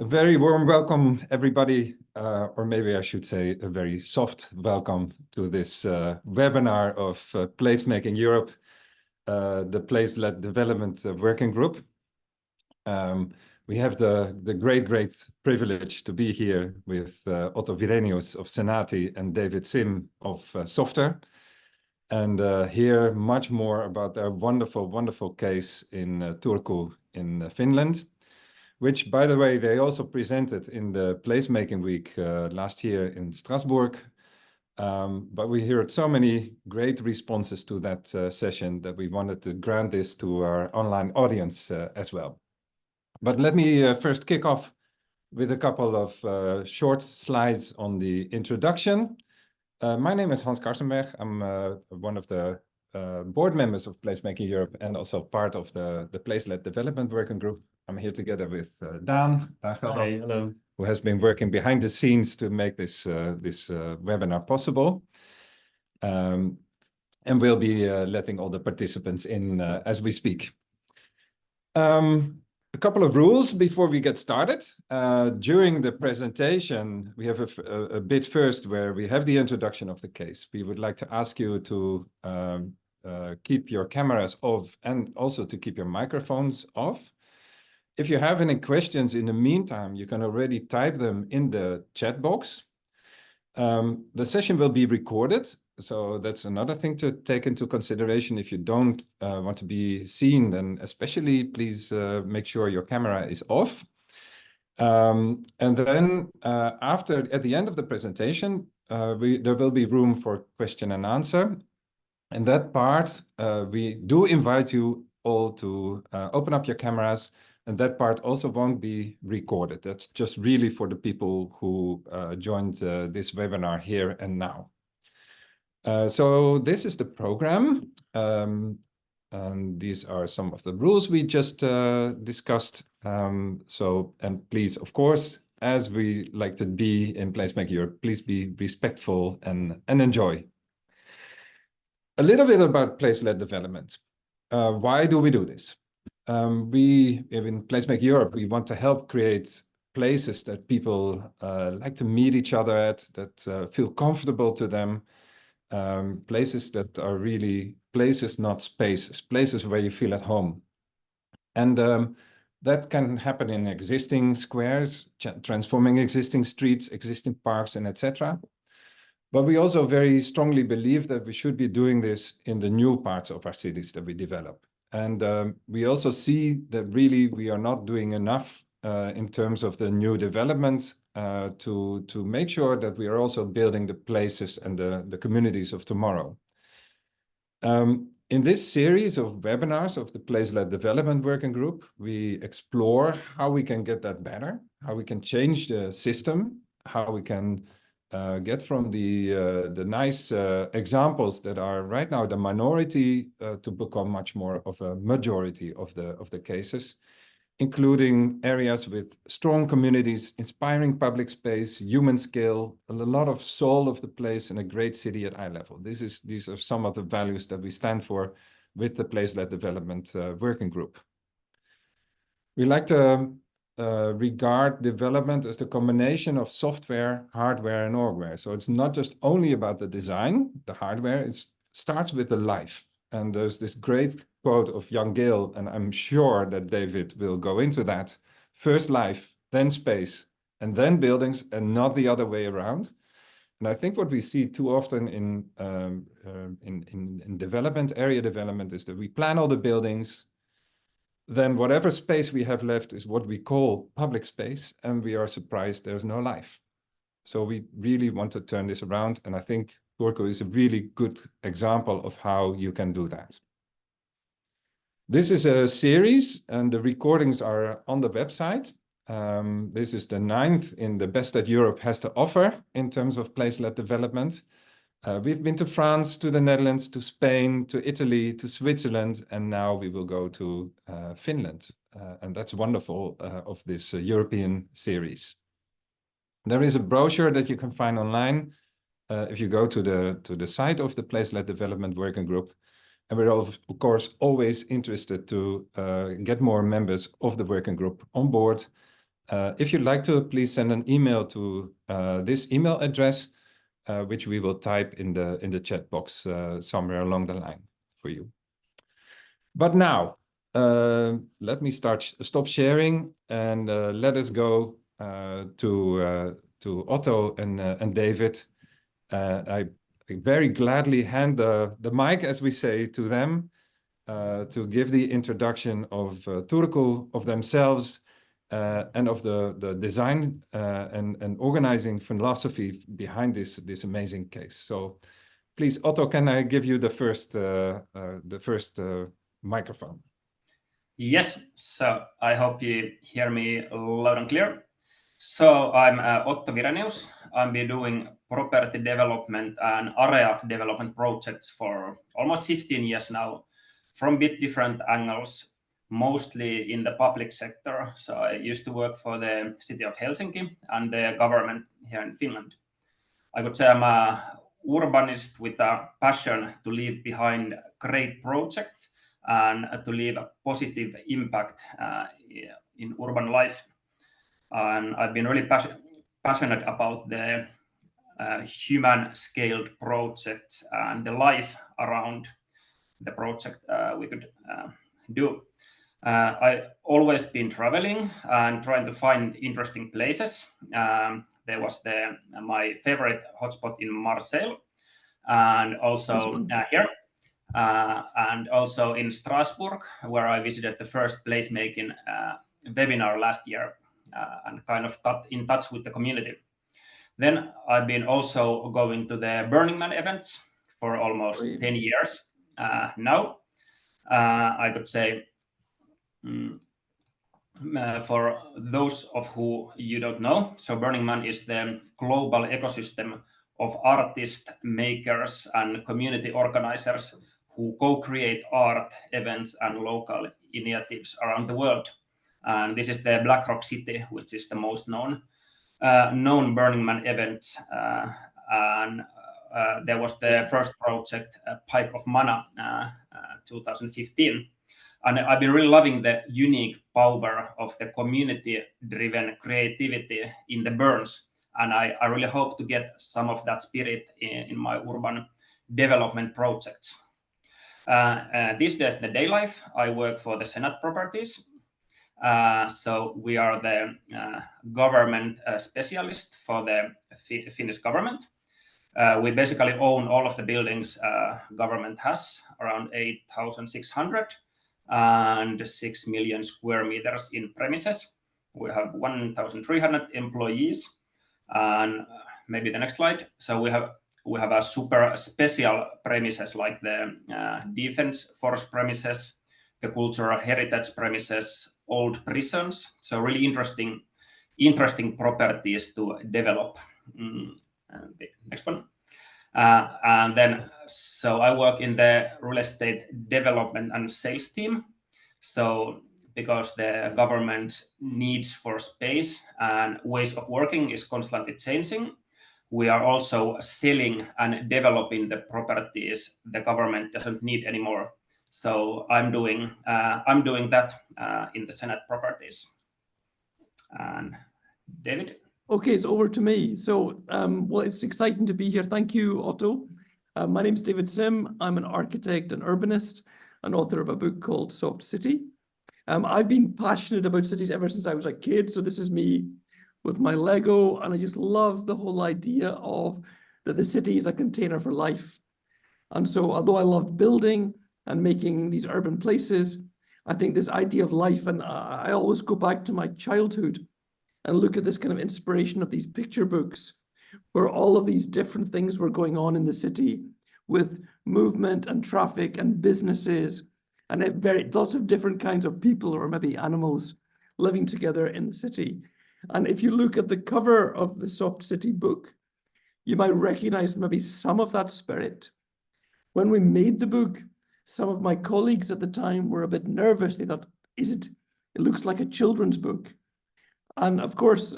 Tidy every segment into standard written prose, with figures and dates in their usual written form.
A very warm welcome, everybody, or maybe I should say a very soft welcome to this webinar of Placemaking Europe, the Place-led Development Working Group. We have the great privilege to be here with Otto Vinerius of Senati and David Sim of Software, and hear much more about their wonderful case in Turku in Finland, which, by the way, they also presented in the Placemaking Week last year in Strasbourg. But we heard so many great responses to that session that we wanted to grant this to our online audience as well. But let me first kick off with a couple of short slides on the introduction. My name is Hans Karsenberg. I'm one of the board members of Placemaking Europe and also part of the Place-led Development Working Group. I'm here together with Daan. Hi, hello. Who has been working behind the scenes to make this webinar possible. And we'll be letting all the participants in as we speak. A couple of rules before we get started. During the presentation, we have a bit first where we have the introduction of the case. We would like to ask you to keep your cameras off and also to keep your microphones off. If you have any questions in the meantime, you can already type them in the chat box. The session will be recorded, so that's another thing to take into consideration. If you don't want to be seen, then especially please make sure your camera is off. And then at the end of the presentation, there will be room for question and answer. In that part, we do invite you all to open up your cameras, and that part also won't be recorded. That's just really for the people who joined this webinar here and now. So this is the program. And these are some of the rules we just discussed. And please, of course, as we like to be in Placemaking Europe, please be respectful and enjoy. A little bit about place-led development. Why do we do this? We, in Placemaking Europe, we want to help create places that people like to meet each other at, that feel comfortable to them, places that are really places, not spaces, places where you feel at home. And that can happen in existing squares, transforming existing streets, existing parks, and etc. But we also very strongly believe that we should be doing this in the new parts of our cities that we develop. And we also see that really we are not doing enough in terms of the new development to make sure that we are also building the places and the communities of tomorrow. In this series of webinars of the Place-led Development Working Group, we explore how we can get that better, how we can change the system, how we can get from the nice examples that are right now the minority to become much more of a majority of the cases, including areas with strong communities, inspiring public space, human scale, a lot of soul of the place, and a great city at eye level. These are some of the values that we stand for with the Place-led Development Working Group. We like to regard development as the combination of software, hardware, and hardware. So it's not just only about the design, the hardware, it starts with the life. And there's this great quote of young Gale, and I'm sure that David will go into that. First life, then space, and then buildings, and not the other way around. And I think what we see too often in development, area development, is that we plan all the buildings, then whatever space we have left is what we call public space, and we are surprised there's no life. So we really want to turn this around, and I think Turku is a really good example of how you can do that. This is a series, and the recordings are on the website. This is the 9th in the best that Europe has to offer in terms of place-led development. We've been to France, to the Netherlands, to Spain, to Italy, to Switzerland, and now we will go to Finland. And that's wonderful of this European series. There is a brochure that you can find online if you go to the site of the Place-led Development Working Group. And we're of course always interested to get more members of the working group on board. If you'd like to, please send an email to this email address, which we will type in the chat box somewhere along the line for you. But now, let me stop sharing and let us go to Otto and David. I very gladly hand the mic, as we say, to them to give the introduction of Turku, of themselves, and of the design and organizing philosophy behind this amazing case. So please, Otto, can I give you the first microphone? Yes, so I hope you hear me loud and clear. So I'm Otto Vinerius. I've been doing property development and area development projects for almost 15 years now, from a bit different angles, mostly in the public sector. So I used to work for the city of Helsinki and the government here in Finland. I would say I'm a urbanist with a passion to leave behind great projects and to leave a positive impact in urban life. And I've been really passionate about the human-scaled projects and the life around the project we could do. I've always been traveling and trying to find interesting places. There was my favorite hotspot in Marseille, and also here, and also in Strasbourg, where I visited the first placemaking webinar last year and kind of got in touch with the community. Then I've been also going to the Burning Man events for almost 10 years now. I could say, for those of who you don't know, so Burning Man is the global ecosystem of artists, makers, and community organizers who co-create art, events, and local initiatives around the world. And this is the Black Rock City, which is the most known Burning Man event. And there was the first project, Pike of Mana, 2015. And I've been really loving the unique power of the community-driven creativity in the burns. And I really hope to get some of that spirit in my urban development projects. These days, in the day life, I work for the Senate Properties. So we are the government specialist for the Finnish government. We basically own all of the buildings government has, around 8,600. And 6 million square meters in premises. We have 1,300 employees. And maybe the next slide. So we have a super special premises like the defense force premises, the cultural heritage premises, old prisons. So really interesting properties to develop. The next one. And then, so I work in the real estate development and sales team. So because the government's needs for space and ways of working is constantly changing, we are also selling and developing the properties the government doesn't need anymore. So I'm doing that in the Senate Properties. And David? Okay, it's over to me. So, well, it's exciting to be here. Thank you, Otto. My name's David Sim. I'm an architect and urbanist, and author of a book called Soft City. I've been passionate about cities ever since I was a kid. So this is me with my Lego, and I just love the whole idea of that the city is a container for life. And so, although I loved building and making these urban places, I think this idea of life, and I always go back to my childhood and look at this kind of inspiration of these picture books where all of these different things were going on in the city with movement and traffic and businesses and lots of different kinds of people or maybe animals living together in the city. And if you look at the cover of the Soft City book, you might recognize maybe some of that spirit. When we made the book, some of my colleagues at the time were a bit nervous. They thought, it looks like a children's book. And of course,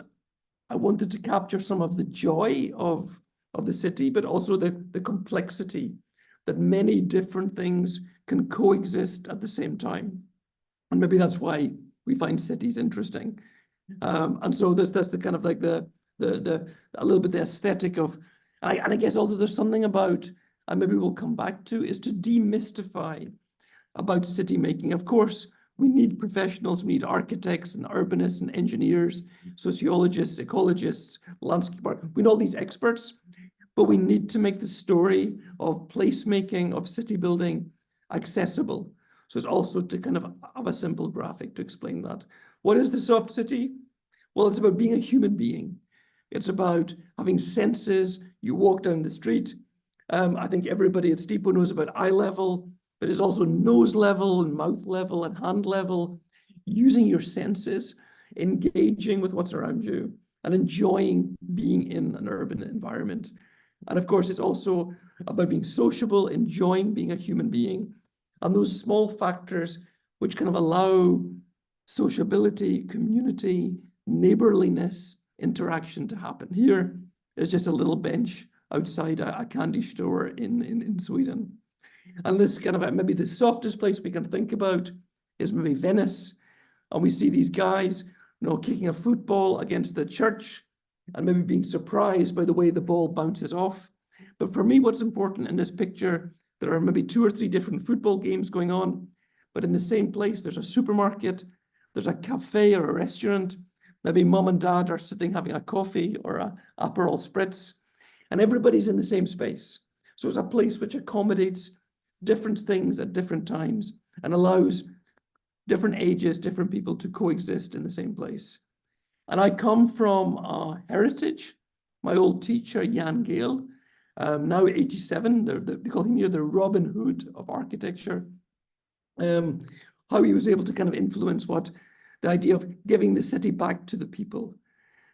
I wanted to capture some of the joy of the city, but also the complexity that many different things can coexist at the same time. And maybe that's why we find cities interesting. And so that's the kind of like the a little bit the aesthetic of, and I guess also there's something about, and maybe we'll come back to, is to demystify about city making. Of course, we need professionals, we need architects and urbanists and engineers, sociologists, ecologists, landscape art. We need all these experts, but we need to make the story of placemaking, of city building accessible. So it's also to kind of have a simple graphic to explain that. What is the soft city? Well, it's about being a human being. It's about having senses. You walk down the street. I think everybody at Stipo knows about eye level, but it's also nose level and mouth level and hand level, using your senses, engaging with what's around you and enjoying being in an urban environment. And of course, it's also about being sociable, enjoying being a human being, and those small factors which kind of allow sociability, community, neighborliness, interaction to happen. Here is just a little bench outside a candy store in Sweden. And this kind of maybe the softest place we can think about is maybe Venice. And we see these guys, kicking a football against the church and maybe being surprised by the way the ball bounces off. But for me, what's important in this picture, there are maybe 2 or 3 different football games going on, but in the same place, there's a supermarket, there's a cafe or a restaurant, maybe mom and dad are sitting having a coffee or a Aperol Spritz, and everybody's in the same space. So it's a place which accommodates different things at different times and allows different ages, different people to coexist in the same place. And I come from a heritage. My old teacher, Jan Gale, now 87, they call him here the Robin Hood of architecture. How he was able to kind of influence the idea of giving the city back to the people.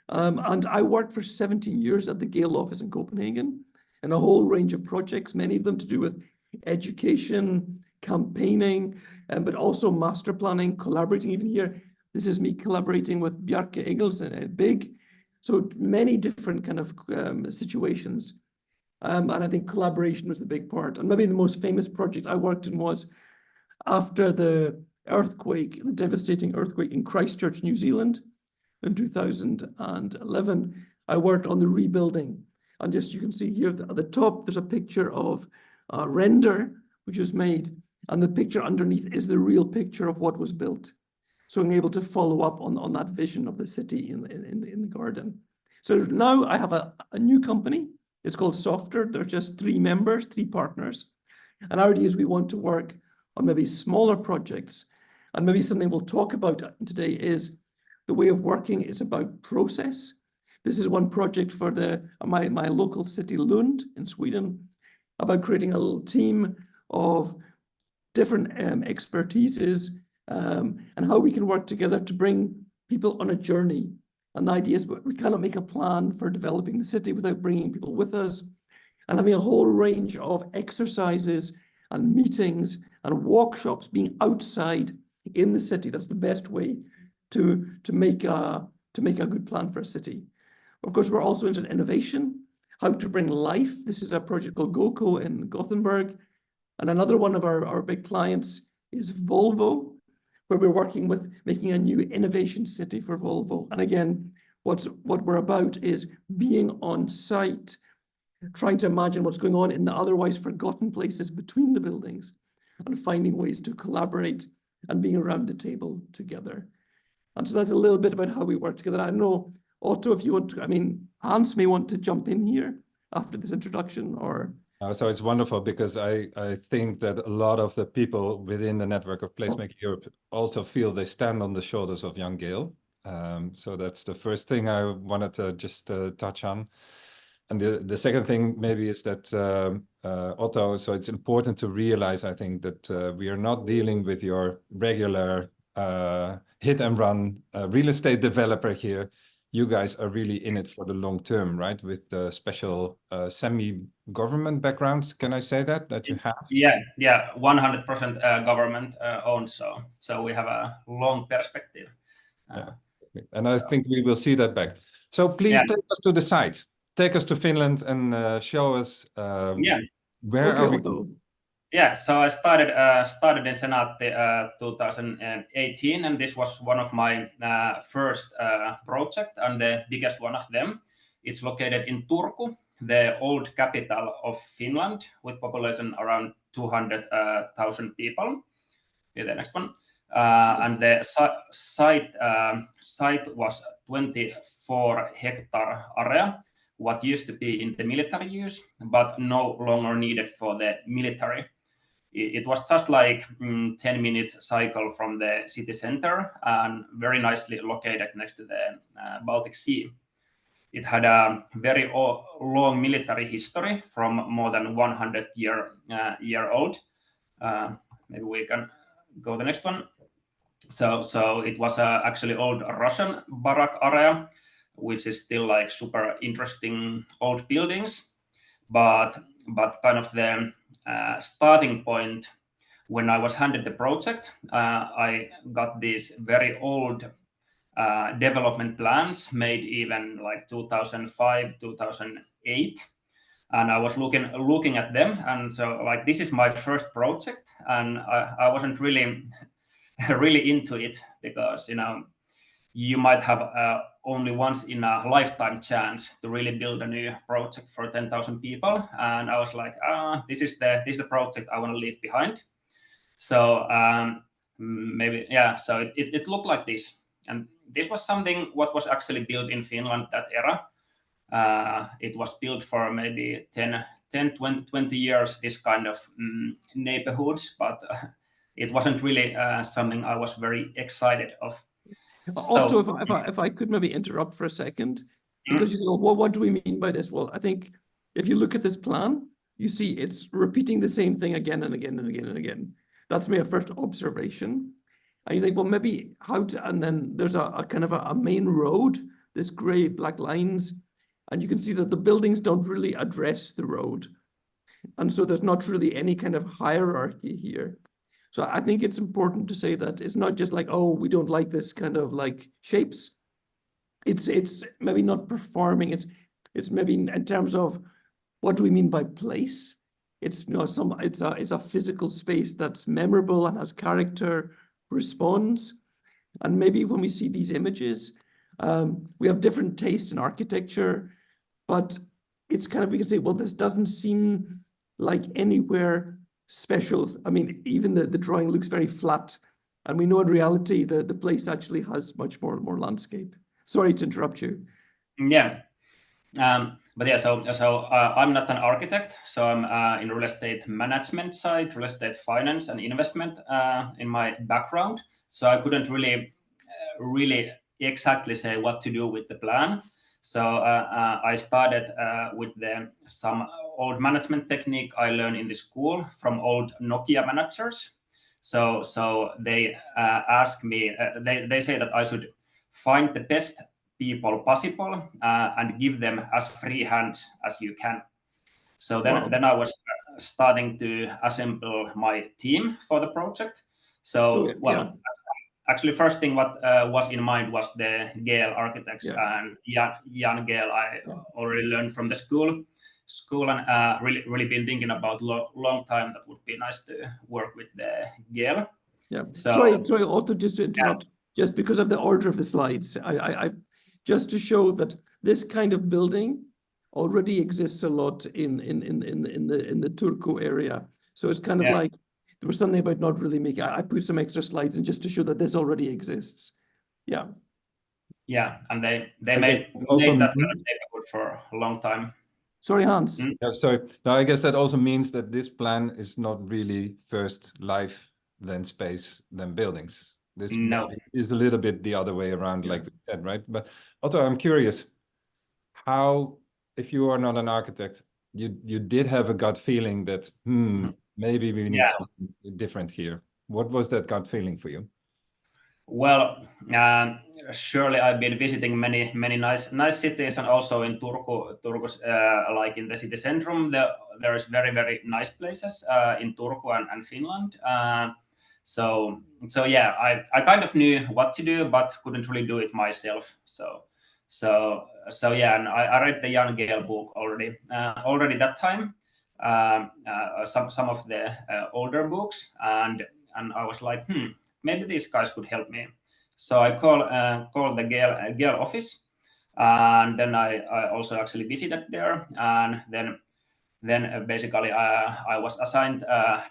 And I worked for 17 years at the Gale office in Copenhagen and a whole range of projects, many of them to do with education, campaigning, but also master planning, collaborating. Even here, this is me collaborating with Bjarke Engels and Big. So many different kind of situations. And I think collaboration was the big part. And maybe the most famous project I worked in was after the earthquake, the devastating earthquake in Christchurch, New Zealand in 2011. I worked on the rebuilding. And just you can see here at the top, there's a picture of a render, which was made. And the picture underneath is the real picture of what was built. So I'm able to follow up on that vision of the city in the garden. So now I have a new company. It's called Softer. There are just 3 members, 3 partners. And our idea is we want to work on maybe smaller projects. And maybe something we'll talk about today is the way of working is about process. This is one project for my local city, Lund in Sweden, about creating a little team of different expertises and how we can work together to bring people on a journey. And the idea is we cannot make a plan for developing the city without bringing people with us and having a whole range of exercises and meetings and workshops being outside in the city. That's the best way to make a good plan for a city. Of course, we're also into innovation, how to bring life. This is a project called GoCo in Gothenburg. And another one of our big clients is Volvo, where we're working with making a new innovation city for Volvo. And again, what we're about is being on site, trying to imagine what's going on in the otherwise forgotten places between the buildings and finding ways to collaborate and being around the table together. And so that's a little bit about how we work together. I don't know, Otto, if you want to, Hans may want to jump in here after this introduction or... So it's wonderful because I think that a lot of the people within the network of Placemaking Europe also feel they stand on the shoulders of Jan Gale. So that's the first thing I wanted to just touch on. And the second thing maybe is that Otto, so it's important to realize, I think, that we are not dealing with your regular hit and run real estate developer here. You guys are really in it for the long term, right? With the special semi-government backgrounds. Can I say that you have? Yeah, 100% government owned. So we have a long perspective. And I think we will see that back. So please take us to the site. Take us to Finland and show us where are we? Yeah, so I started in Senaatti 2018, and this was one of my first project and the biggest one of them. It's located in Turku, the old capital of Finland, with population around 200,000 people. Yeah, the next one. And the site was 24-hectare area, what used to be in the military use, but no longer needed for the military. It was just like 10 minutes cycle from the city center and very nicely located next to the Baltic Sea. It had a very long military history from more than 100 year old. Maybe we can go the next one. So it was actually old Russian barrack area, which is still like super interesting old buildings. But kind of the starting point when I was handed the project, I got these very old development plans made even like 2005, 2008. And I was looking at them, and so like this is my first project, and I wasn't really into it because you might have only once in a lifetime chance to really build a new project for 10,000 people, and I was like, this is the project I want to leave behind. So maybe so it looked like this, and this was something what was actually built in Finland that era. It was built for maybe 10, 20 years, this kind of neighborhoods, but it wasn't really something I was very excited of. Also, if I could maybe interrupt for a second, because you say, well, what do we mean by this? Well, I think if you look at this plan, you see it's repeating the same thing again and again and again and again. That's my first observation. And you think, well, maybe and then there's a kind of a main road, this gray black lines, and you can see that the buildings don't really address the road. And so there's not really any kind of hierarchy here. So I think it's important to say that it's not just like, oh, we don't like this kind of like shapes. It's maybe not performing. It's maybe in terms of what do we mean by place? It's it's a physical space that's memorable and has character, responds. And maybe when we see these images, we have different tastes in architecture, but it's kind of, we can say, well, this doesn't seem like anywhere special. I mean, even the drawing looks very flat, and we know in reality the place actually has much more landscape. Sorry to interrupt you. Yeah, but yeah, so I'm not an architect, so I'm in real estate management side, real estate finance and investment in my background. So I couldn't really exactly say what to do with the plan. So I started with some old management technique I learned in the school from old Nokia managers. So they asked me, they say that I should find the best people possible and give them as free hands as you can. So then I was starting to assemble my team for the project. Actually, first thing what was in mind was the Gale architects and Jan Gale. I already learned from the school and really been thinking about long time that would be nice to work with the Gale. Yeah. So, sorry, Otto, just to interrupt, just because of the order of the slides, I just to show that this kind of building already exists a lot in the Turku area. So it's kind of like there was something about not really making. I put some extra slides in just to show that this already exists. Yeah. Yeah, and they made that kind of neighborhood for a long time. Sorry, Hans. Yeah, sorry. No, I guess that also means that this plan is not really first life, then space, then buildings. This is a little bit the other way around, like we said, right? But Otto, I'm curious, how, if you are not an architect, you did have a gut feeling that maybe we need something different here. What was that gut feeling for you? Well, surely I've been visiting many nice cities, and also in Turku, like in the city centrum, there is very nice places in Turku and Finland. So yeah, I kind of knew what to do, but couldn't really do it myself. So yeah, and I read the Jan Gale book already that time, some of the older books, and I was like, maybe these guys could help me. So I called the Gale office, and then I also actually visited there, and then basically I was assigned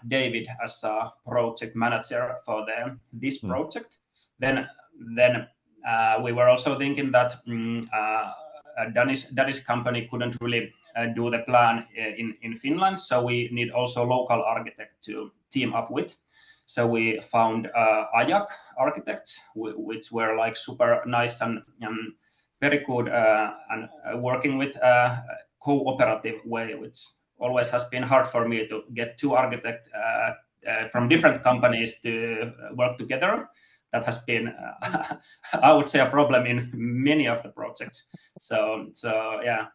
David as a project manager for this project. Then we were also thinking that a Danish company couldn't really do the plan in Finland, so we need also local architect to team up with. So we found Ajak architects, which were like super nice and very good and working with cooperative way, which always has been hard for me to get two architects from different companies to work together. That has been, I would say, a problem in many of the projects. So yeah.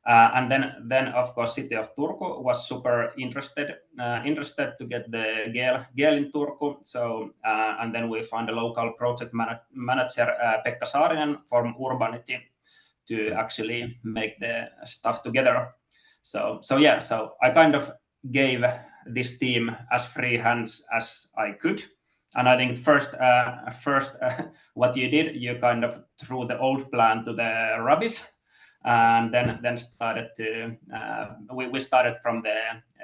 And then of course City of Turku was super interested to get the Gale in Turku. So and then we found a local project manager Pekka Saarinen from Urbanity to actually make the stuff together. So yeah, so I kind of gave this team as free hands as I could. And I think first what you did, you kind of threw the old plan to the rubbish, and then started to we started from the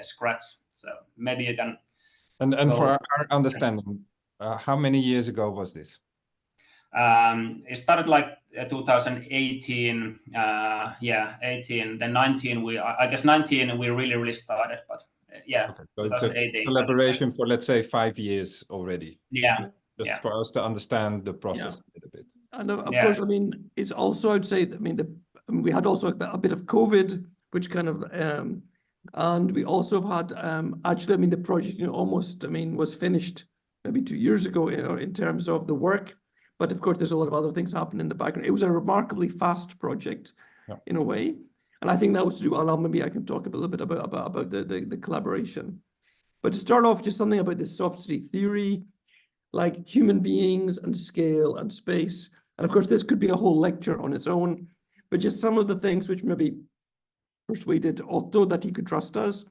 scratch. So maybe you can. And for our understanding, how many years ago was this? It started like 2018, 18. Then 19, I guess 19 we really started, but yeah, okay. So 2018. It's a collaboration for, let's say, 5 years already. Yeah. Just for us to understand the process a little bit. And of course, I mean, it's also, I'd say, I mean, we had also a bit of COVID, which kind of, and we also had, actually, I mean, the project, almost, I mean, was finished maybe 2 years ago in terms of the work. But of course, there's a lot of other things happening in the background. It was a remarkably fast project in a way. And I think that was to do, maybe I can talk a little bit about the collaboration. But to start off, just something about this soft city theory, like human beings and scale and space. And of course, this could be a whole lecture on its own, but just some of the things which maybe persuaded Otto that he could trust us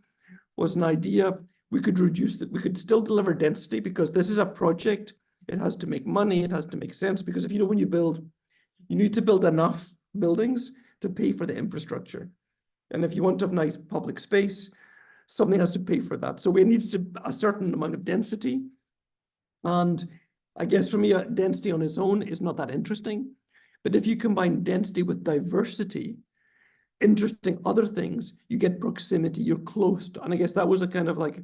was an idea. We could reduce that, we could still deliver density because this is a project. It has to make money, it has to make sense, because if when you build, you need to build enough buildings to pay for the infrastructure. And if you want to have nice public space, something has to pay for that. So we needed a certain amount of density. And I guess for me, density on its own is not that interesting. But if you combine density with diversity, interesting other things, you get proximity, you're close to, and I guess that was a kind of like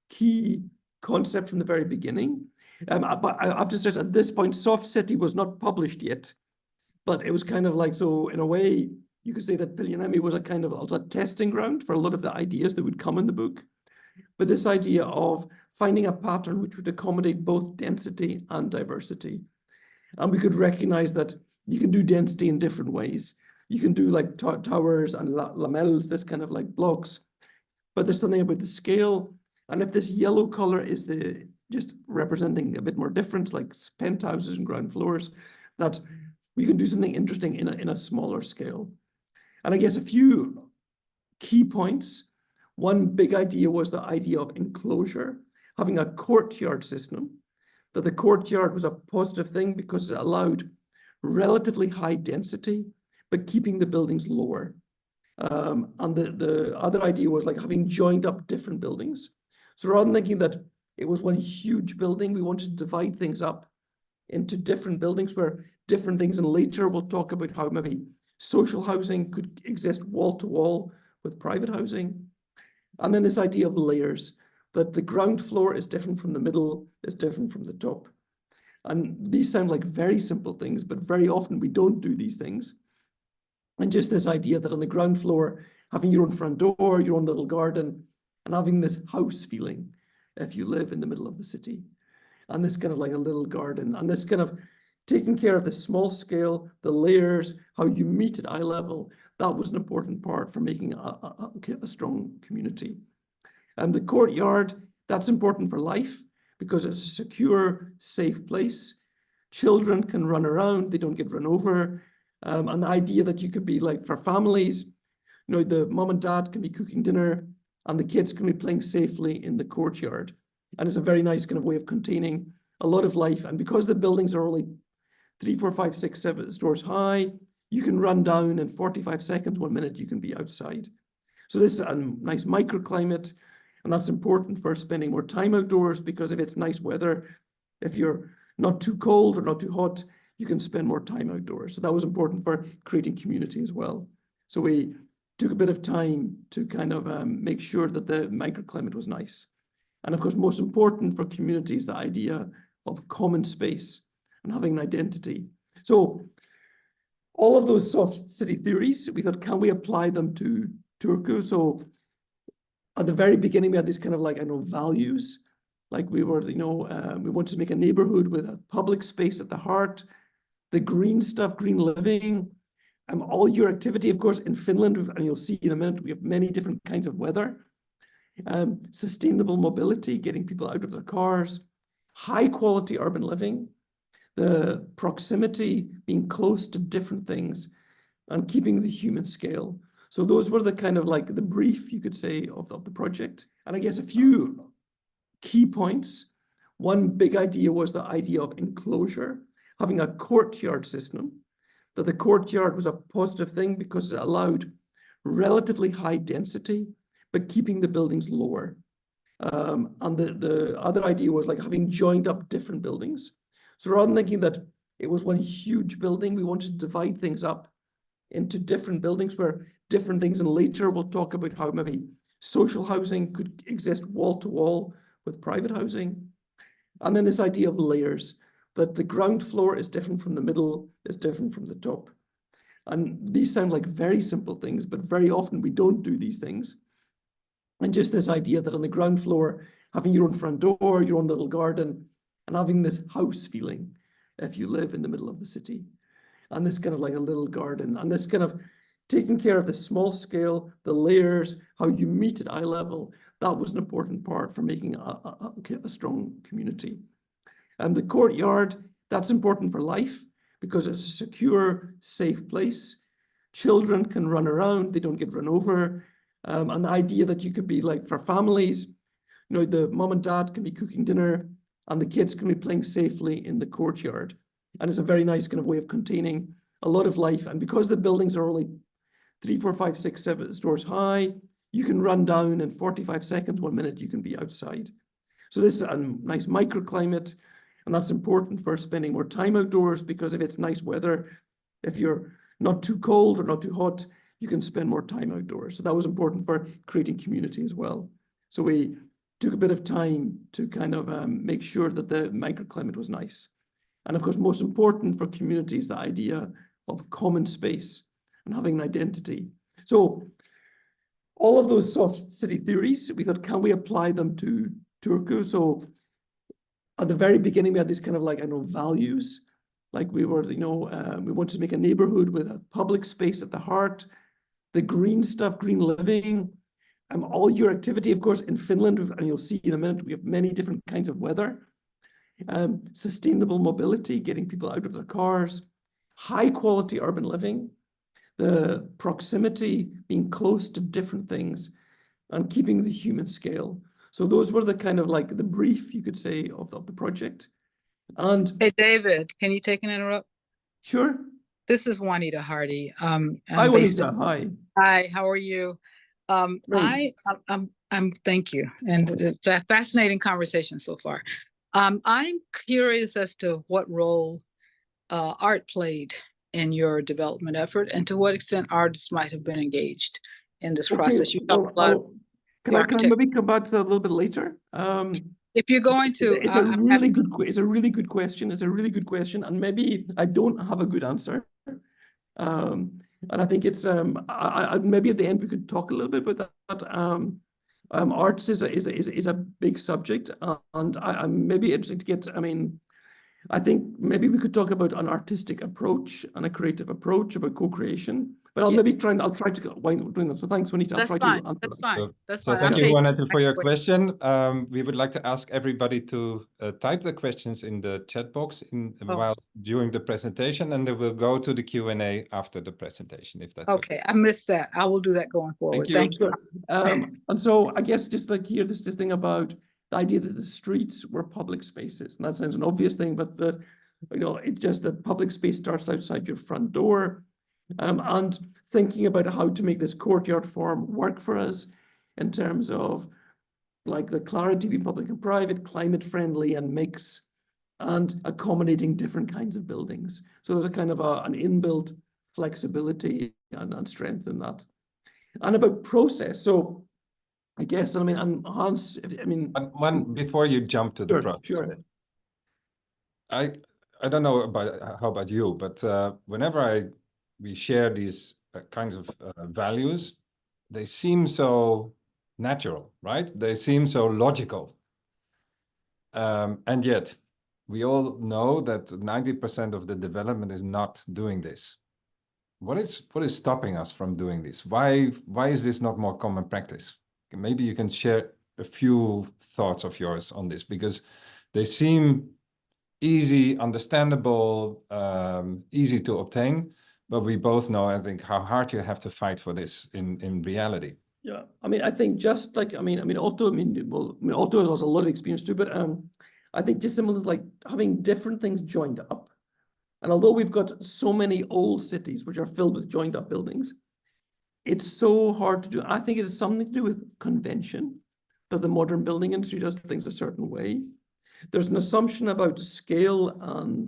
key concept from the very beginning. But I have to stress at this point, Soft City was not published yet, but it was kind of like, so in a way, you could say that Pihlajaniemi was a kind of also a testing ground for a lot of the ideas that would come in the book. But this idea of finding a pattern which would accommodate both density and diversity. And we could recognize that you can do density in different ways. You can do like towers and lamelles, this kind of like blocks, but there's something about the scale. And if this yellow color is just representing a bit more difference, like penthouses and ground floors, that we can do something interesting in a smaller scale. And I guess a few key points. One big idea was the idea of enclosure, having a courtyard system, that the courtyard was a positive thing because it allowed relatively high density, but keeping the buildings lower. And the other idea was like having joined up different buildings. So rather than thinking that it was one huge building, we wanted to divide things up into different buildings where different things, and later we'll talk about how maybe social housing could exist wall to wall with private housing. And then this idea of layers, that the ground floor is different from the middle, is different from the top. And these sound like very simple things, but very often we don't do these things. And just this idea that on the ground floor, having your own front door, your own little garden, and having this house feeling if you live in the middle of the city. And this kind of like a little garden, and this kind of taking care of the small scale, the layers, how you meet at eye level, that was an important part for making a strong community. And the courtyard, that's important for life because it's a secure, safe place. Children can run around, they don't get run over. And the idea that you could be like, for families, the mom and dad can be cooking dinner and the kids can be playing safely in the courtyard. And it's a very nice kind of way of containing a lot of life. And because the buildings are only 3, 4, 5, 6, 7 stories high, you can run down in 45 seconds, 1 minute, you can be outside. So this is a nice microclimate, and that's important for spending more time outdoors, because if it's nice weather, if you're not too cold or not too hot, you can spend more time outdoors. So that was important for creating community as well. So we took a bit of time to kind of make sure that the microclimate was nice. And of course, most important for communities, the idea of common space and having an identity. So all of those soft city theories, we thought, can we apply them to Turku? So at the very beginning, we had these kind of like, values. Like we were, we wanted to make a neighborhood with a public space at the heart, the green stuff, green living, all your activity, of course, in Finland, and you'll see in a minute, we have many different kinds of weather, sustainable mobility, getting people out of their cars, high quality urban living, the proximity, being close to different things, and keeping the human scale. So those were the kind of like the brief, you could say, of the project. And I guess a few key points. One big idea was the idea of enclosure, having a courtyard system, that the courtyard was a positive thing because it allowed relatively high density, but keeping the buildings lower. And the other idea was like having joined up different buildings. So rather than thinking that it was one huge building, we wanted to divide things up into different buildings where different things, and later we'll talk about how maybe social housing could exist wall to wall with private housing. And then this idea of layers, that the ground floor is different from the middle, is different from the top. And these sound like very simple things, but very often we don't do these things. And just this idea that on the ground floor, having your own front door, your own little garden, and having this house feeling if you live in the middle of the city. And this kind of like a little garden, and this kind of taking care of the small scale, the layers, how you meet at eye level, that was an important part for making a strong community. And the courtyard, that's important for life because it's a secure, safe place. Children can run around, they don't get run over. And the idea that you could be like, for families, the mom and dad can be cooking dinner and the kids can be playing safely in the courtyard. And it's a very nice kind of way of containing a lot of life. And because the buildings are only 3, 4, 5, 6, 7 stories high, you can run down in 45 seconds, 1 minute, you can be outside. So this is a nice microclimate, and that's important for spending more time outdoors because if it's nice weather, if you're not too cold or not too hot, you can spend more time outdoors. So that was important for creating community as well. So we took a bit of time to kind of make sure that the microclimate was nice. And of course, most important for communities, the idea of common space and having an identity. So all of those soft city theories, we thought, can we apply them to Turku? So at the very beginning, we had these kind of like, values. Like we were, we wanted to make a neighborhood with a public space at the heart, the green stuff, green living, all your activity, of course, in Finland, and you'll see in a minute, we have many different kinds of weather, sustainable mobility, getting people out of their cars, high quality urban living, the proximity, being close to different things, and keeping the human scale. So those were the kind of like the brief, you could say, of the project. And hey, David, can you take an interrupt? Sure. This is Juanita Hardy. Hi, Juanita. Hi. Hi. How are you? Thank you, and it's a fascinating conversation so far. I'm curious as to what role art played in your development effort, and to what extent artists might have been engaged in this process. You talked a lot. Can I maybe come back to that a little bit later? If you're going to, it's a really good question. It's a really good question, and maybe I don't have a good answer. And I think it's maybe at the end we could talk a little bit about that. Arts is a big subject, and I'm maybe interested to get. I think maybe we could talk about an artistic approach and a creative approach about co-creation. But I'll try to wind doing that. So thanks, Juanita. That's fine. That's fine. That's So fine. thank I'm you, patient. Juanita, for your question. We would like to ask everybody to type the questions in the chat box during the presentation, and then we'll go to the Q&A after the presentation, if that's okay. Okay, I missed that. I will do that going forward. Thank you. And so I guess just like here, this thing about the idea that the streets were public spaces. And that sounds an obvious thing, but it's just that public space starts outside your front door. And thinking about how to make this courtyard form work for us in terms of like the clarity between public and private, climate friendly and mix, and accommodating different kinds of buildings. So there's a kind of an inbuilt flexibility and strength in that. And about process. So I guess, and Hans, One before you jump to the process. Sure. I don't know how about you, but whenever we share these kinds of values, they seem so natural, right? They seem so logical. And yet we all know that 90% of the development is not doing this. What is stopping us from doing this? Why is this not more common practice? Maybe you can share a few thoughts of yours on this, because they seem easy, understandable, easy to obtain, but we both know, I think, how hard you have to fight for this in reality. Yeah, I think just like, Otto, Otto has also a lot of experience too, but I think just similar as like having different things joined up. And although we've got so many old cities which are filled with joined up buildings, it's so hard to do. I think it has something to do with convention, that the modern building industry does things a certain way. There's an assumption about scale and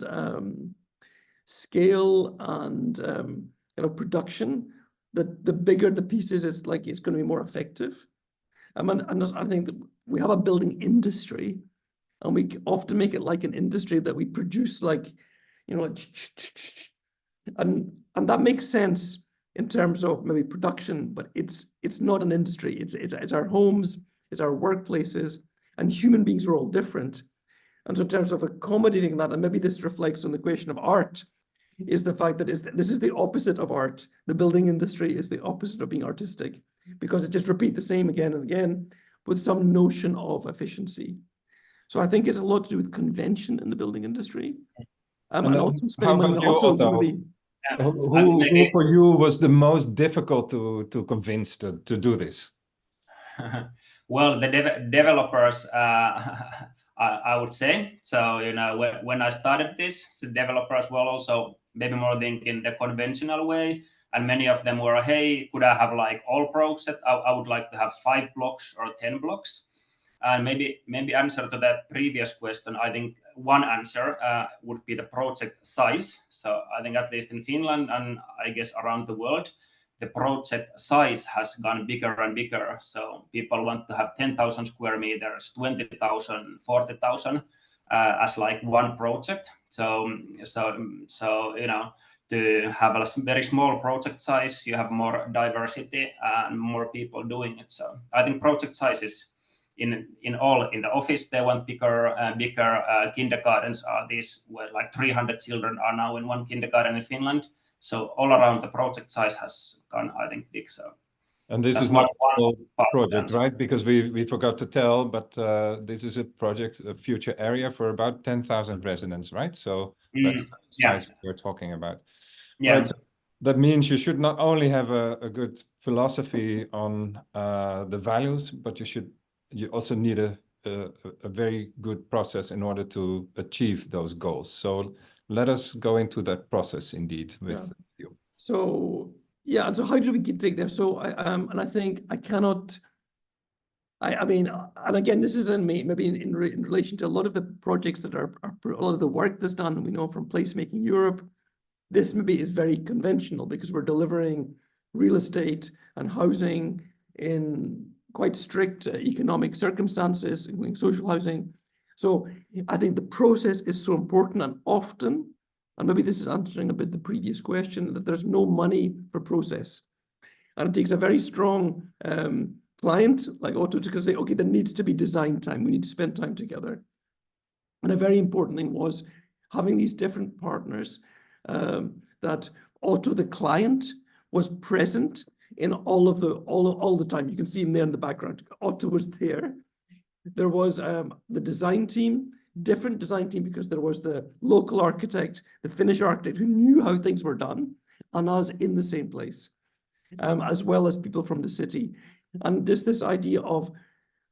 production, that the bigger the pieces, it's going to be more effective. I think that we have a building industry, and we often make it like an industry that we produce and that makes sense in terms of maybe production, but it's not an industry. It's our homes, it's our workplaces, and human beings are all different. And so in terms of accommodating that, and maybe this reflects on the question of art, is the fact that this is the opposite of art. The building industry is the opposite of being artistic, because it just repeats the same again and again with some notion of efficiency. So I think it's a lot to do with convention in the building industry. And also spending money on Otto. Who for you was the most difficult to convince to do this? Well, the developers, I would say. So, when I started this, the developers were also maybe more thinking the conventional way. And many of them were, hey, could I have like all projects? I would like to have 5 blocks or 10 blocks. And maybe answer to that previous question, I think one answer would be the project size. So I think at least in Finland, and I guess around the world, the project size has gone bigger and bigger. So people want to have 10,000 square meters, 20,000, 40,000 as like one project. So to have a very small project size, you have more diversity and more people doing it. So I think project size is in the office, they want bigger kindergartens are these, where like 300 children are now in one kindergarten in Finland. So all around the project size has gone, I think, big. So, and this is not one project, right? Because we forgot to tell, but this is a project, a future area for about 10,000 residents, right? So that's the size we're talking about. Yeah. Right. That means you should not only have a good philosophy on the values, but you also need a very good process in order to achieve those goals. So let us go into that process indeed with you. So yeah, so how do we take there? So I think I cannot. And again, this is maybe in relation to a lot of the projects that are a lot of the work that's done. We know from Placemaking Europe, this maybe is very conventional because we're delivering real estate and housing in quite strict economic circumstances, including social housing. So I think the process is so important, and often, and maybe this is answering a bit the previous question, that there's no money for process. And it takes a very strong client like Otto to say, okay, there needs to be design time. We need to spend time together. And a very important thing was having these different partners that Otto, the client, was present in all the time. You can see him there in the background. Otto was there. There was the design team, different design team, because there was the local architect, the Finnish architect who knew how things were done, and us in the same place, as well as people from the city. And there's this idea of,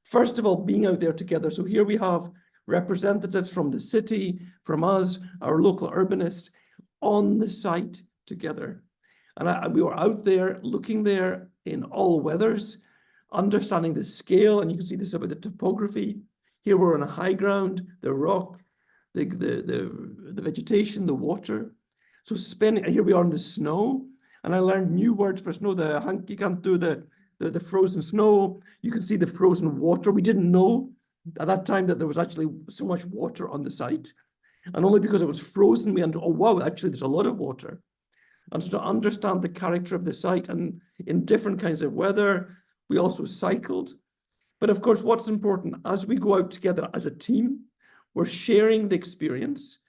first of all, being out there together. So here we have representatives from the city, from us, our local urbanist, on the site together. And we were out there, looking there in all weathers, understanding the scale, and you can see this about the topography. Here we're on a high ground, the rock, the vegetation, the water. So spending, and here we are in the snow, and I learned new words for snow, the hankikantu, the frozen snow. You can see the frozen water. We didn't know at that time that there was actually so much water on the site. And only because it was frozen, we understood, oh, wow, actually there's a lot of water. And so to understand the character of the site, and in different kinds of weather, we also cycled. But of course, what's important, as we go out together as a team, we're sharing the experience.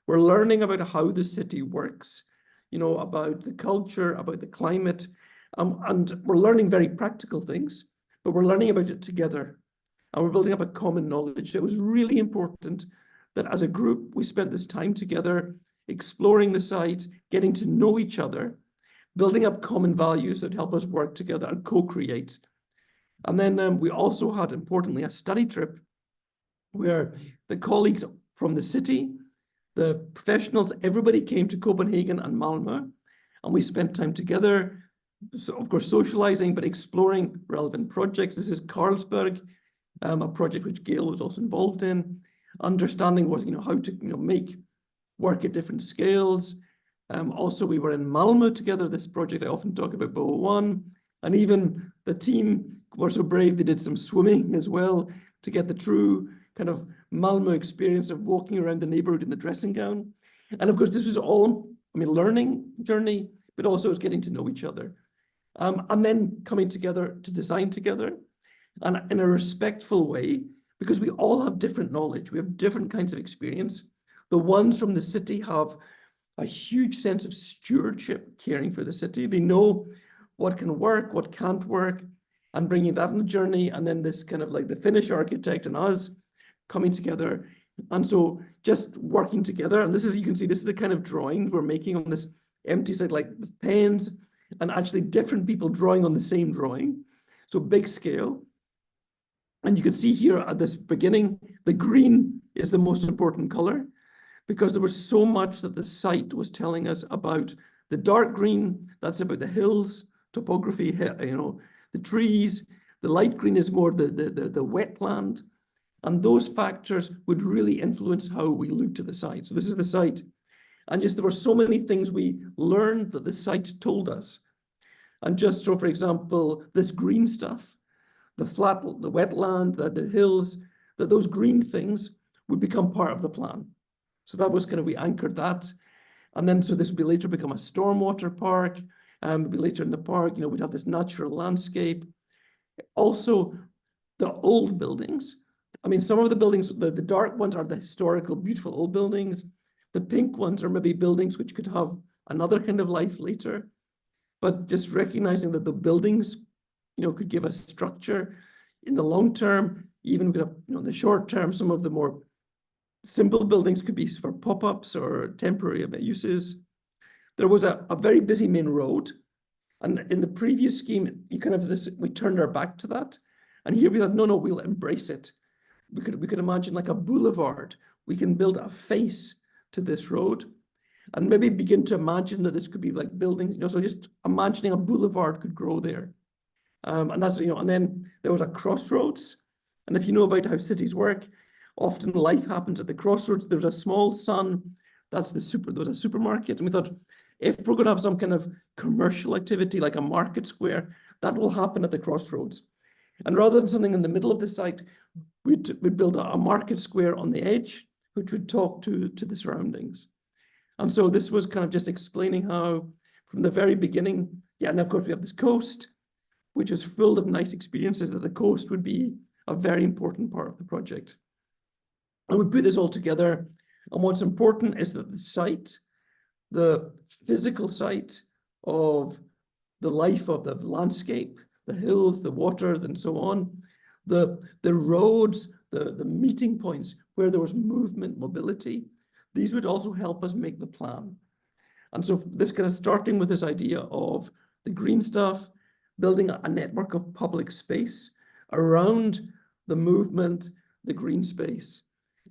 We're learning about how the city works, you know, about the culture, about the climate, and we're learning very practical things, but we're learning about it together. And we're building up a common knowledge. So it was really important that as a group, we spent this time together, exploring the site, getting to know each other, building up common values that help us work together and co-create. And then we also had, importantly, a study trip where the colleagues from the city, the professionals, everybody came to Copenhagen and Malmö, and we spent time together, so of course socializing, but exploring relevant projects. This is Carlsberg, a project which Gail was also involved in. Understanding was, you know, how to, you know, make work at different scales. Also, we were in Malmö together, this project I often talk about, Boho 1, and even the team were so brave, they did some swimming as well to get the true kind of Malmö experience of walking around the neighborhood in the dressing gown. And of course, this was all, I mean, learning journey, but also it's getting to know each other. And then coming together to design together, and in a respectful way, because we all have different knowledge, we have different kinds of experience. The ones from the city have a huge sense of stewardship, caring for the city. They know what can work, what can't work, and bringing that on the journey. And then this kind of like the Finnish architect and us coming together. And so just working together. And this is, you can see, this is the kind of drawing we're making on this empty site, like with pens, and actually different people drawing on the same drawing. So big scale. And you can see here at this beginning, the green is the most important color, because there was so much that the site was telling us about. The dark green, that's about the hills, topography, you know, the trees. The light green is more the wetland. And those factors would really influence how we looked at the site. So this is the site. And just there were so many things we learned that the site told us. And just so, for example, this green stuff, the flat, the wetland, the hills, that those green things would become part of the plan. So that was kind of, we anchored that. And then, so this would be later become a stormwater park. It'd be later in the park, you know, we'd have this natural landscape. Also, the old buildings. I mean, some of the buildings, the dark ones are the historical, beautiful old buildings. The pink ones are maybe buildings which could have another kind of life later. But just recognizing that the buildings, you know, could give us structure in the long term, even we could have, you know, in the short term, some of the more simple buildings could be for pop-ups or temporary uses. There was a very busy main road. And in the previous scheme, you kind of this, we turned our back to that. And here we thought, no, we'll embrace it. We could imagine like a boulevard. We can build a face to this road and maybe begin to imagine that this could be like building, you know, so just imagining a boulevard could grow there. And that's, you know, and then there was a crossroads. And if you know about how cities work, often life happens at the crossroads. There's a small sun, there was a supermarket. And we thought, if we're going to have some kind of commercial activity like a market square, that will happen at the crossroads. And rather than something in the middle of the site, we'd build a market square on the edge, which would talk to the surroundings. And so this was kind of just explaining how from the very beginning, yeah, and of course we have this coast, which is full of nice experiences, that the coast would be a very important part of the project. And we put this all together. And what's important is that the site, the physical site of the life of the landscape, the hills, the water, and so on, the roads, the meeting points where there was movement, mobility. These would also help us make the plan. And so this kind of starting with this idea of the green stuff, building a network of public space around the movement, the green space,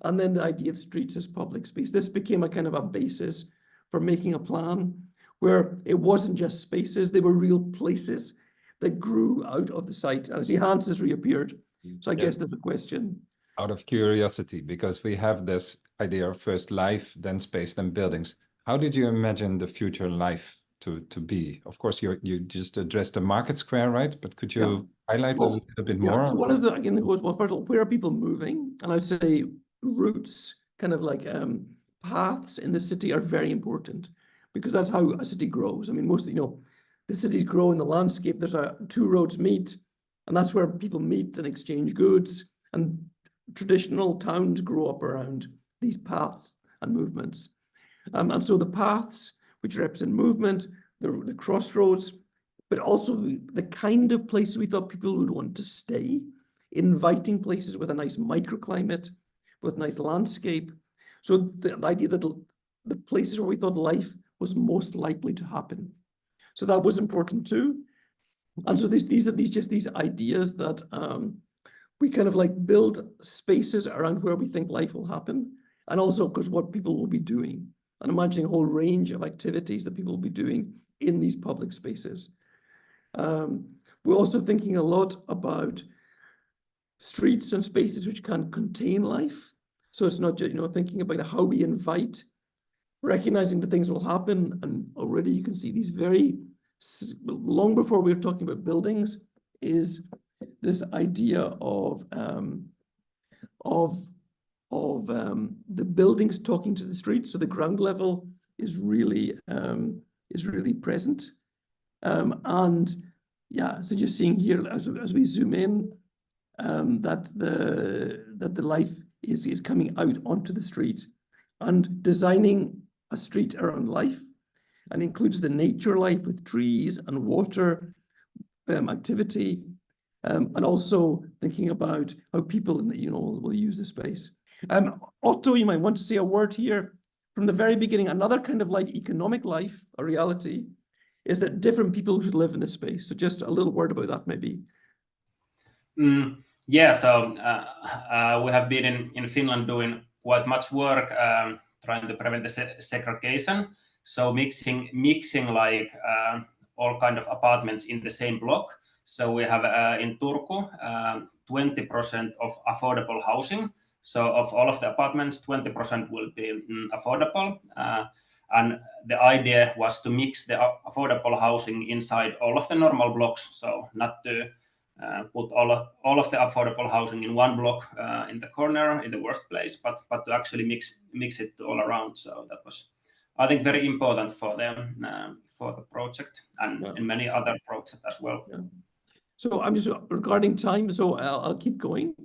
and then the idea of streets as public space. This became a kind of a basis for making a plan where it wasn't just spaces, they were real places that grew out of the site. And I see Hans has reappeared. So I guess there's a question. Out of curiosity, because we have this idea of first life, then space, then buildings. How did you imagine the future life to be? Of course, you just addressed the market square, right? But could you highlight a little bit more? So one of the, again, well, first of all, where are people moving? And I'd say routes, kind of like paths in the city are very important because that's how a city grows. I mean, mostly, the cities grow in the landscape. There's two roads meet, and that's where people meet and exchange goods. And traditional towns grow up around these paths and movements. And so the paths, which represent movement, the crossroads, but also the kind of places we thought people would want to stay, inviting places with a nice microclimate, with nice landscape. So the idea that the places where we thought life was most likely to happen. So that was important too. And so these are these ideas that we kind of like build spaces around where we think life will happen. And also, of course, what people will be doing. And imagining a whole range of activities that people will be doing in these public spaces. We're also thinking a lot about streets and spaces which can contain life. So it's not just, thinking about how we invite, recognizing that things will happen. And already you can see these very, long before we were talking about buildings, is this idea of the buildings talking to the streets. So the ground level is really present. And yeah, so you're seeing here as we zoom in, that the life is coming out onto the street, and designing a street around life, and includes the nature life with trees and water, activity, and also thinking about how people will use the space. Otto, you might want to say a word here. From the very beginning, another kind of like economic life, a reality, is that different people should live in this space. So just a little word about that, maybe. Yeah, so we have been in Finland doing quite much work trying to prevent the segregation. So mixing like all kind of apartments in the same block. So we have in Turku 20% of affordable housing. So of all of the apartments, 20% will be affordable. And the idea was to mix the affordable housing inside all of the normal blocks. So not to put all of the affordable housing in one block in the corner, in the worst place, but to actually mix it all around. So that was, I think, very important for them, for the project, and in many other projects as well. Yeah. So I'm just regarding time, so I'll keep going.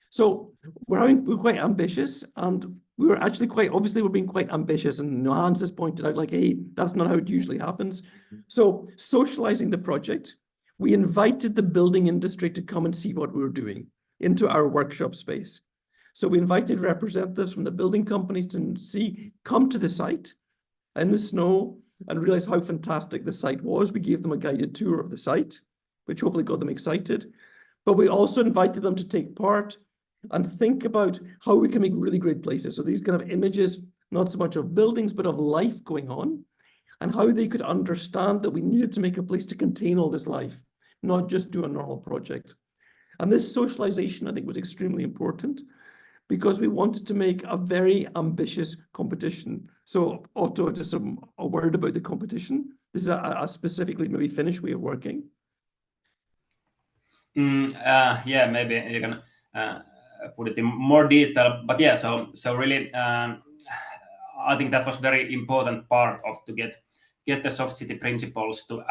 So we're quite ambitious, and we were actually we're being quite ambitious, and Hans has pointed out, like, hey, that's not how it usually happens. So socializing the project, we invited the building industry to come and see what we were doing into our workshop space. So we invited representatives from the building companies to come to the site in the snow and realize how fantastic the site was. We gave them a guided tour of the site, which hopefully got them excited. But we also invited them to take part and think about how we can make really great places. So these kind of images, not so much of buildings, but of life going on, and how they could understand that we needed to make a place to contain all this life, not just do a normal project. And this socialization, I think, was extremely important because we wanted to make a very ambitious competition. So Otto, just a word about the competition. This is a specifically maybe Finnish way of working. Yeah, maybe you can put it in more detail, but yeah, so really, I think that was very important part of to get the soft city principles to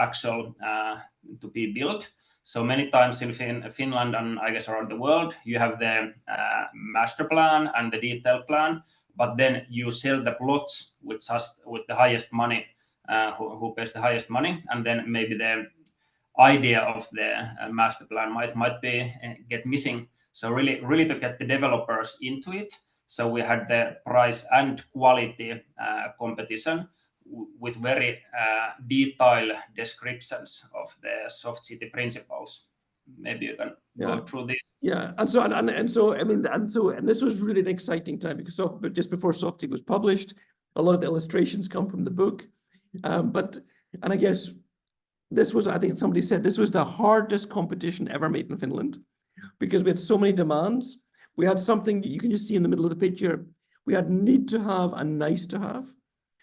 to be built. So many times in Finland and I guess around the world, you have the master plan and the detailed plan, but then you sell the plots with the highest money, who pays the highest money, and then maybe the idea of the master plan might be get missing. So really to get the developers into it. So we had the price and quality competition with very detailed descriptions of the soft city principles. Maybe you can go through this. Yeah, and this was really an exciting time because just before Soft City was published, a lot of the illustrations come from the book. And I guess this was, I think somebody said, this was the hardest competition ever made in Finland because we had so many demands. We had something you can just see in the middle of the picture. We had need to have and nice to have.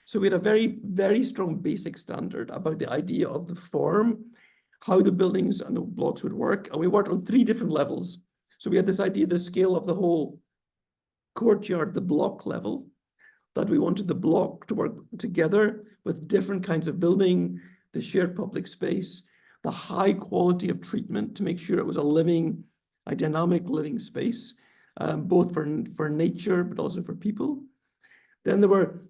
So we had a very, very strong basic standard about the idea of the form, how the buildings and the blocks would work. And we worked on 3 different levels. So we had this idea, the scale of the whole courtyard, the block level, that we wanted the block to work together with different kinds of building, the shared public space, the high quality of treatment to make sure it was a dynamic living space, both for nature, but also for people. Then there were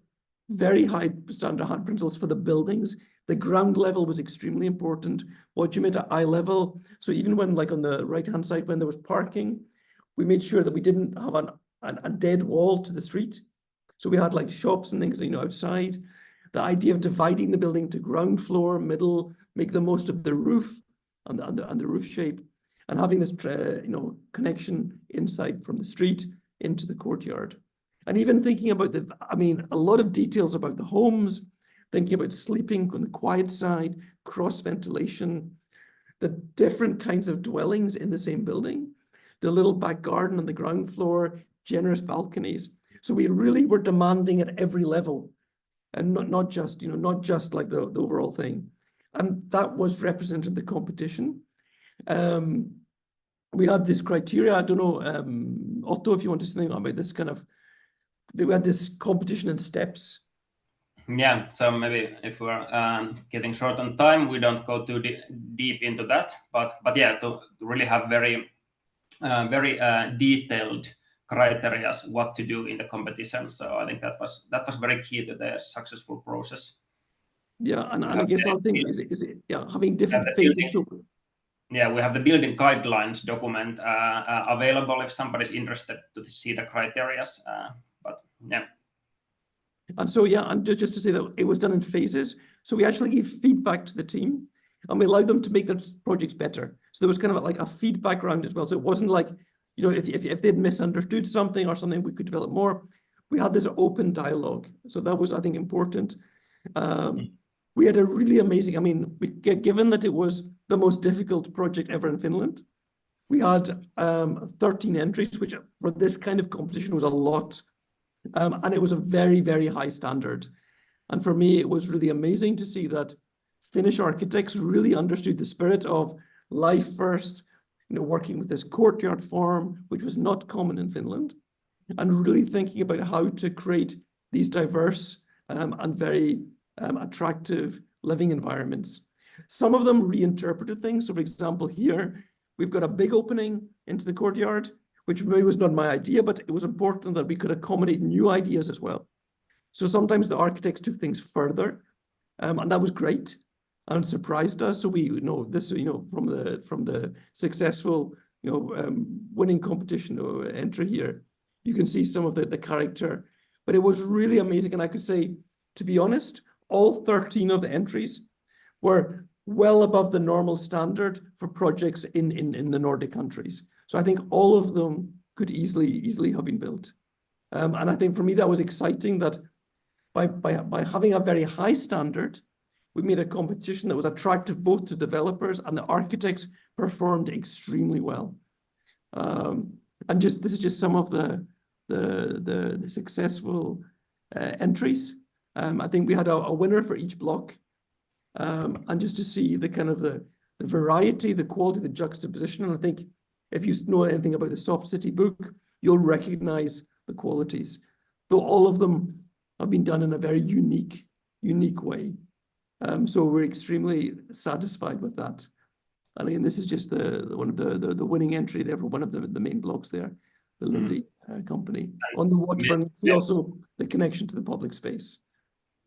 very high standard principles for the buildings. The ground level was extremely important. What you meant at eye level. So even when, like on the right-hand side, when there was parking, we made sure that we didn't have a dead wall to the street. So we had like shops and things, outside. The idea of dividing the building to ground floor, middle, make the most of the roof and the roof shape, and having this, connection inside from the street into the courtyard. And even thinking about a lot of details about the homes, thinking about sleeping on the quiet side, cross ventilation, the different kinds of dwellings in the same building, the little back garden on the ground floor, generous balconies. So we really were demanding at every level, and not just like the overall thing. And that was represented in the competition. We had this criteria. I don't know, Otto, if you want to say something about this we had this competition in steps. Yeah, so maybe if we're getting short on time, we don't go too deep into that. But yeah, to really have very detailed criteria what to do in the competition. So I think that was very key to the successful process. Yeah, and I guess our thing is having different phases. Yeah, we have the building guidelines document available if somebody's interested to see the criteria. But yeah. And so, and just to say that it was done in phases. So we actually gave feedback to the team and we allowed them to make their projects better. So there was kind of like a feedback round as well. So it wasn't like, if they'd misunderstood something or something, we could develop more. We had this open dialogue. So that was, I think, important. We had a really amazing, given that it was the most difficult project ever in Finland, we had 13 entries, which for this kind of competition was a lot. And it was a very, very high standard. And for me, it was really amazing to see that Finnish architects really understood the spirit of life first, working with this courtyard form, which was not common in Finland, and really thinking about how to create these diverse and very attractive living environments. Some of them reinterpreted things. So for example, here, we've got a big opening into the courtyard, which maybe was not my idea, but it was important that we could accommodate new ideas as well. So sometimes the architects took things further, and that was great and surprised us. So we this, from the successful, winning competition entry here, you can see some of the character, but it was really amazing. And I could say, to be honest, all 13 of the entries were well above the normal standard for projects in the Nordic countries. So I think all of them could easily have been built. And I think for me, that was exciting that by having a very high standard, we made a competition that was attractive both to developers and the architects performed extremely well. And this is just some of the successful entries. I think we had a winner for each block. And just to see the kind of the variety, the quality, the juxtaposition. And I think if you know anything about the Soft City book, you'll recognize the qualities, though all of them have been done in a very unique way. So we're extremely satisfied with that. And again, this is just one of the winning entry there for one of the main blocks there, the Lundi company. On the waterfront, see also the connection to the public space.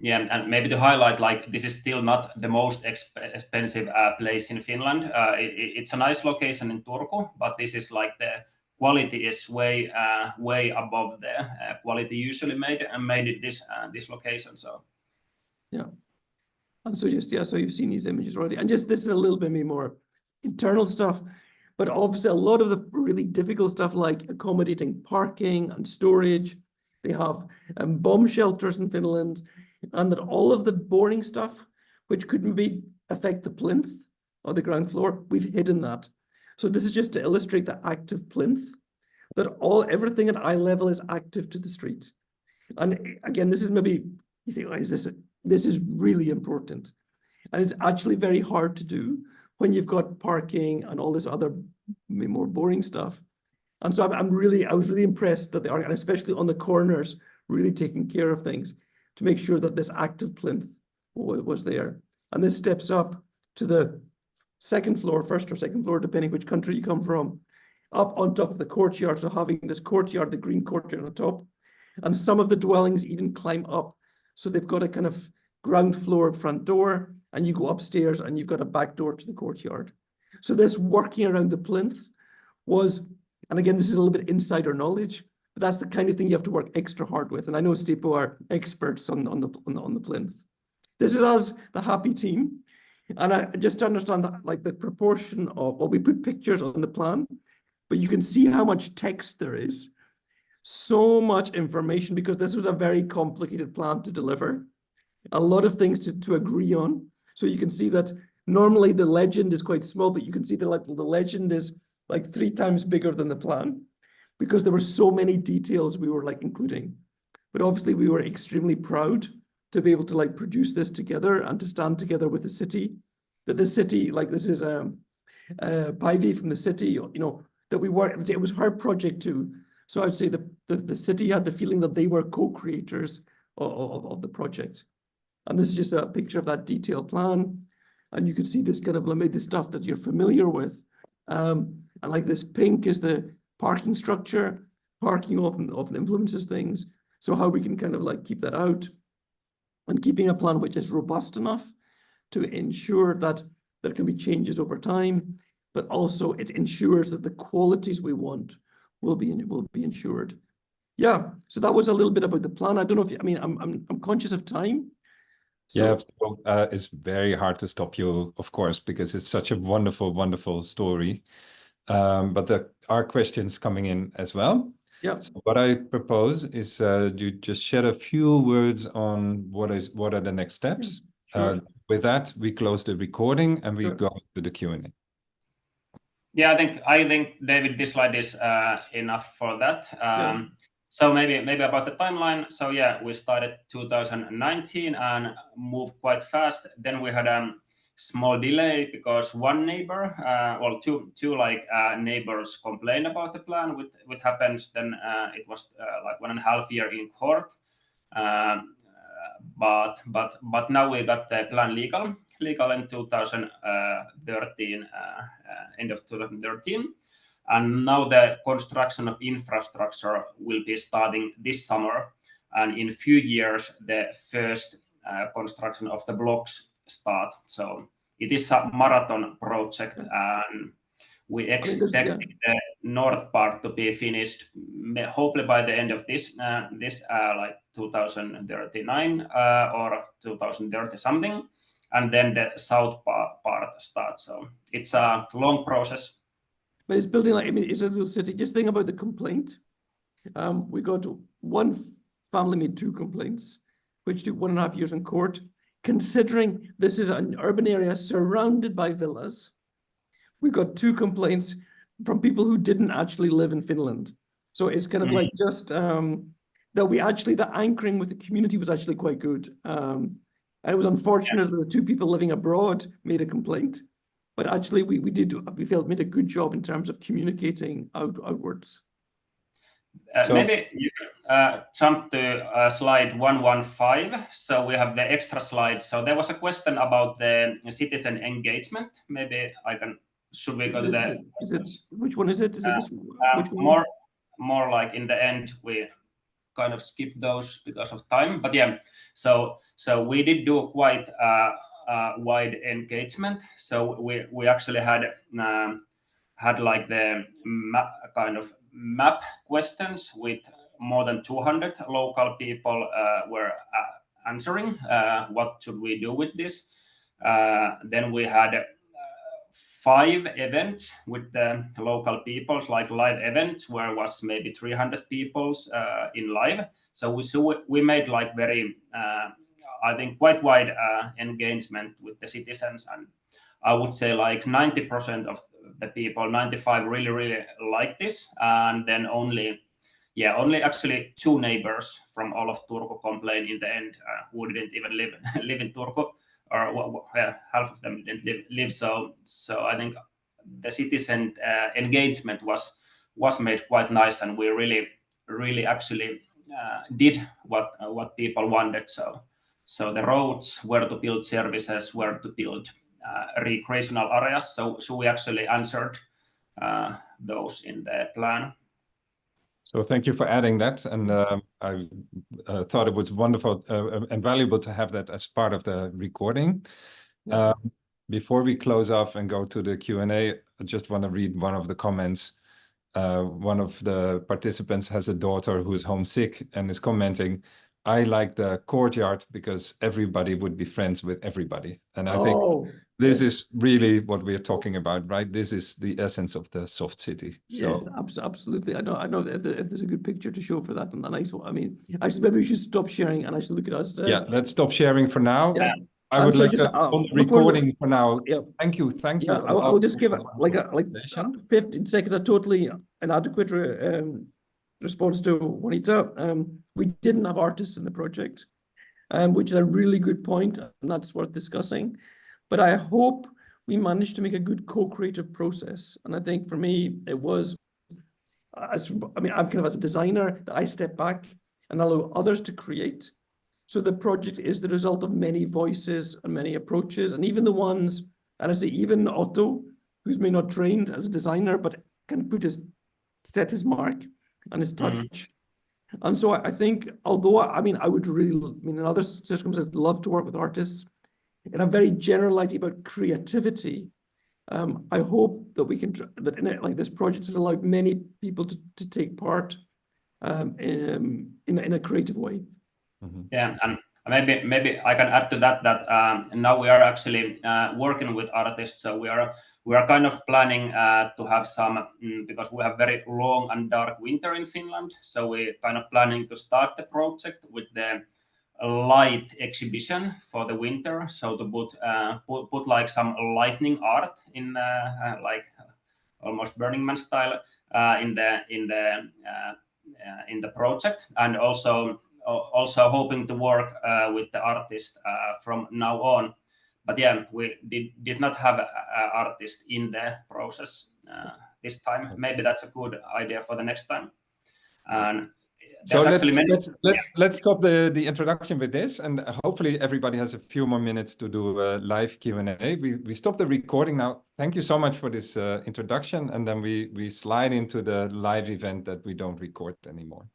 Yeah, and maybe to highlight, like, this is still not the most expensive place in Finland. It's a nice location in Turku, but this is like the quality is way above the quality usually made it this location. So yeah, and so so you've seen these images already, and just this is a little bit more internal stuff, but obviously a lot of the really difficult stuff like accommodating parking and storage. They have bomb shelters in Finland, and that all of the boring stuff, which could maybe affect the plinth or the ground floor, we've hidden that. So this is just to illustrate the active plinth, that everything at eye level is active to the street. And again, this is maybe, you think, this is really important. And it's actually very hard to do when you've got parking and all this other more boring stuff. And so I was really impressed that they are, and especially on the corners, really taking care of things to make sure that this active plinth was there. And this steps up to the second floor, first or second floor, depending which country you come from, up on top of the courtyard. So having this courtyard, the green courtyard on top, and some of the dwellings even climb up. So they've got a kind of ground floor front door, and you go upstairs and you've got a back door to the courtyard. So this working around the plinth was, and again, this is a little bit insider knowledge, but that's the kind of thing you have to work extra hard with. And I know Stipo are experts on the plinth. This is us, the happy team. And I just to understand like the proportion of, well, we put pictures on the plan, but you can see how much text there is. So much information, because this was a very complicated plan to deliver. A lot of things to agree on. So you can see that normally the legend is quite small, but you can see that like the legend is like 3 times bigger than the plan, because there were so many details we were like including. But obviously we were extremely proud to be able to like produce this together and to stand together with the city. That the city, like this is Päivi from the city, you know, that we worked, it was her project too. So I'd say the city had the feeling that they were co-creators of the project. And this is just a picture of that detailed plan. And you can see this kind of the stuff that you're familiar with. And like this pink is the parking structure. Parking often influences things. So how we can kind of like keep that out, and keeping a plan which is robust enough to ensure that there can be changes over time, but also it ensures that the qualities we want will be ensured. Yeah, so that was a little bit about the plan. I don't know if I mean I'm conscious of time. So, yeah, so, it's very hard to stop you, of course, because it's such a wonderful, wonderful story. But there are questions coming in as well. yeah. So what I propose is you just share a few words on what are the next steps. Sure. With that, we close the recording and we Sure. go to the Q&A. Yeah, I think David, this slide is enough for that. Yeah. So maybe about the timeline. So yeah, we started 2019 and moved quite fast. Then we had a small delay because one neighbor, well, two like neighbors complained about the plan. What happens then? It was like 1.5 years in court. But now we got the plan legal in 2013, end of 2013. And now the construction of infrastructure will be starting this summer. And in a few years, the first construction of the blocks start. So it is a marathon project. And we expect the north part to be finished hopefully by the end of this like 2039 or 2030 something. And then the south part starts. So it's a long process. But it's building like, I mean, it's a little city. Just think about the complaint. We got one family made 2 complaints, which took 1.5 years in court. Considering this is an urban area surrounded by villas, we got 2 complaints from people who didn't actually live in Finland. So it's kind of like just that we actually, the anchoring with the community was actually quite good. And it was unfortunate that the 2 people living abroad made a complaint. But actually, we felt made a good job in terms of communicating outwards. Maybe you jump to slide 115. So we have the extra slides. So there was a question about the citizen engagement. Maybe I can. Should we go to the? Which one is it? Is it this? Which one? More like in the end we kind of skip those because of time. But yeah, so we did do quite wide engagement. So we actually had like the kind of map questions with more than 200 local people were answering what should we do with this. Then we had 5 events with the local peoples, like live events where was maybe 300 people in live. So we made like very I think quite wide engagement with the citizens, and I would say like 90% of the people, 95 really like this, and then only actually 2 neighbors from all of Turku complained in the end who didn't even live in Turku, or half of them didn't live. So I think the citizen engagement was made quite nice, and we really actually did what people wanted. So the roads, where to build services, where to build recreational areas. So we actually answered those in the plan. So thank you for adding that, and I thought it was wonderful and valuable to have that as part of the recording. Yeah. Before we close off and go to the Q&A, I just want to read one of the comments. One of the participants has a daughter who is homesick and is commenting, "I like the courtyard because everybody would be friends with everybody." And I think this is really what we're talking about, right? This is the essence of the soft city. Yes, absolutely. I know if there's a good picture to show for that, and a nice one. I mean, actually, maybe we should stop sharing and I should look at us. Yeah, let's stop sharing for now. Yeah. I would like just, to on the recording for now. Yeah. Thank you. Yeah, I will just give it like 15 seconds, a totally inadequate response to Juanita. We didn't have artists in the project, which is a really good point, and that's worth discussing. But I hope we managed to make a good co-creative process. And I think for me, it was, I'm kind of as a designer, that I step back and allow others to create. So the project is the result of many voices and many approaches, and even the ones, and I say even Otto, who's maybe not trained as a designer, but can set his mark and his touch. And so I think, although, I would really, in other circumstances, love to work with artists, in a very general idea about creativity, I hope that we can, that in it, like this project has allowed many people to take part in a creative way. Yeah, and maybe I can add to that now we are actually working with artists. So we are kind of planning to have some, because we have very long and dark winter in Finland. So we're kind of planning to start the project with the light exhibition for the winter. So to put like some lightning art in like almost Burning Man style in the project, and also hoping to work with the artist from now on. But yeah, we did not have an artist in the process this time. Maybe that's a good idea for the next time. And so let's stop the introduction with this, and hopefully everybody has a few more minutes to do a live Q&A. We stop the recording now. Thank you so much for this introduction, and then we slide into the live event that we don't record anymore.